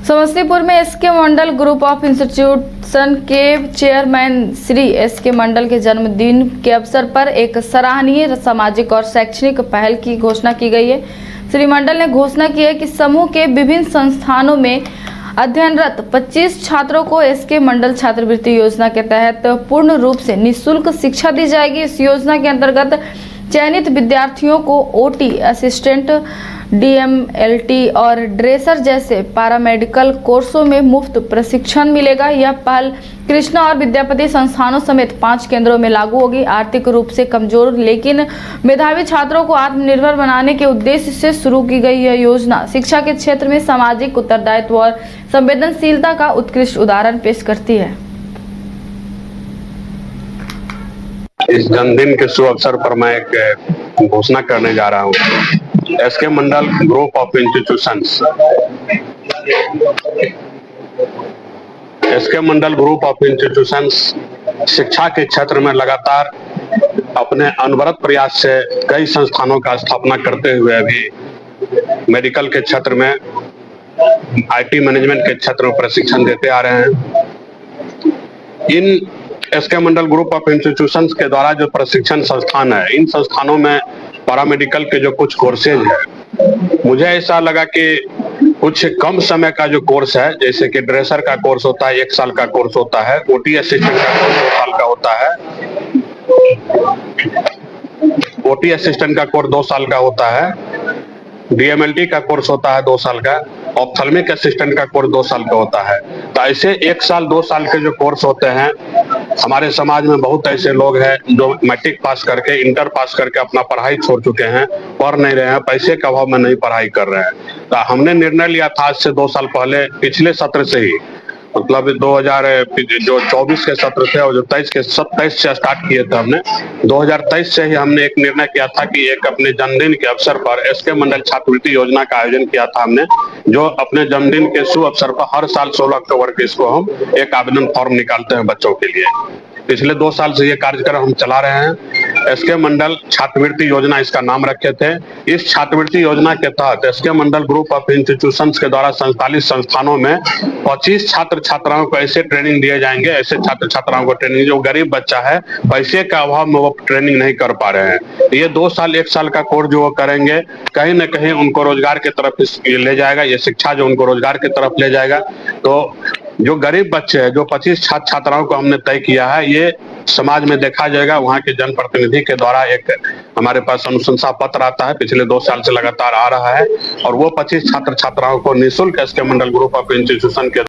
समस्तीपुर में SK Mandal group of institution के chairman Shri SK Mandal के जन्मदिन के अवसर पर एक सराहनीय सामाजिक और शैक्षणिक पहल की घोषणा की गई है। श्री मंडल ने घोषणा की है कि समूह के विभिन्न संस्थानों में अध्ययनरत 25 छात्रों को एसके मंडल छात्रवृत्ति योजना के तहत पूर्ण रूप से निःशुल्क शिक्षा दी जाएगी। इस योजना के अंतर्गत चयनित विद्यार्थियों को ओटी, असिस्टेंट, डीएमएलटी और ड्रेसर जैसे पैरामेडिकल कोर्सों में मुफ्त प्रशिक्षण मिलेगा। यह पहल कृष्णा और विद्यापति संस्थानों समेत 5 केंद्रों में लागू होगी। आर्थिक रूप से कमजोर लेकिन मेधावी छात्रों को आत्मनिर्भर बनाने के उद्देश्य से शुरू की गई यह योजना शिक्षा के क्षेत्र में सामाजिक उत्तरदायित्व और संवेदनशीलता का उत्कृष्ट उदाहरण पेश करती है। इस जन्मदिन के शुभ अवसर पर मैं एक घोषणा करने जा रहा हूँ। SK Mandal group of institutions, SK Mandal group of institutions शिक्षा के क्षेत्र में लगातार अपने अनवरत प्रयास से कई संस्थानों का स्थापना करते हुए अभी मेडिकल के क्षेत्र में, आईटी मैनेजमेंट के क्षेत्र में प्रशिक्षण देते आ रहे हैं। इन SK Mandal group of institutions के द्वारा जो प्रशिक्षण संस्थान है, इन संस्थानों में पैरामेडिकल के जो कुछ कोर्सेज है, मुझे ऐसा लगा कि कुछ कम समय का जो कोर्स है, जैसे कि ड्रेसर का कोर्स होता है 1 साल का कोर्स होता है, ओटी असिस्टेंट का कोर्स 2 साल का होता है, ओटी असिस्टेंट का कोर्स 2 साल का होता है, डीएमएलटी का कोर्स होता है 2 साल का, ऑप्थेल्मिक असिस्टेंट का कोर्स 2 साल का होता है। तो ऐसे 1 साल 2 साल के जो कोर्स होते हैं, हमारे समाज में बहुत ऐसे लोग हैं जो मैट्रिक पास करके, इंटर पास करके अपना पढ़ाई छोड़ चुके हैं, पढ़ नहीं रहे हैं, पैसे के अभाव में नहीं पढ़ाई कर रहे हैं। तो हमने निर्णय लिया था आज से 2 साल पहले, पिछले सत्र से ही, मतलब 2024 के सत्र थे और जो 23 से स्टार्ट किए थे हमने, 2023 से ही हमने एक निर्णय किया था कि एक अपने जन्मदिन के अवसर पर एसके मंडल छात्रवृत्ति योजना का आयोजन किया था हमने, जो अपने जन्मदिन के शुभ अवसर पर हर साल 16 अक्टूबर को इसको हम एक आवेदन फॉर्म निकालते हैं बच्चों के लिए। पिछले 2 साल से ये कार्यक्रम हम चला रहे हैं। एसके मंडल छात्रवृत्ति योजना इसका नाम रखे थे। इस छात्रवृत्ति योजना के तहत SK Mandal group of institutions के द्वारा 47 संस्थानों में 25 छात्र छात्राओं को ऐसे ट्रेनिंग दिए जाएंगे, ऐसे छात्र छात्राओं को ट्रेनिंग, जो गरीब बच्चा है, पैसे का अभाव में वो ट्रेनिंग नहीं कर पा रहे हैं। ये 2 साल 1 साल का कोर्स जो वो करेंगे, कहीं ना कहीं उनको रोजगार की तरफ ले जाएगा। ये शिक्षा जो उनको रोजगार की तरफ ले जाएगा। तो जो गरीब बच्चे हैं, जो 25 छात्र छात्राओं को हमने तय किया है, ये समाज में देखा जाएगा। वहाँ के जनप्रतिनिधि के द्वारा एक हमारे पास अनुशंसा पत्र आता है, पिछले 2 साल से लगातार आ रहा है, और वो 25 छात्र छात्राओं को निःशुल्क SK Mandal group of institution के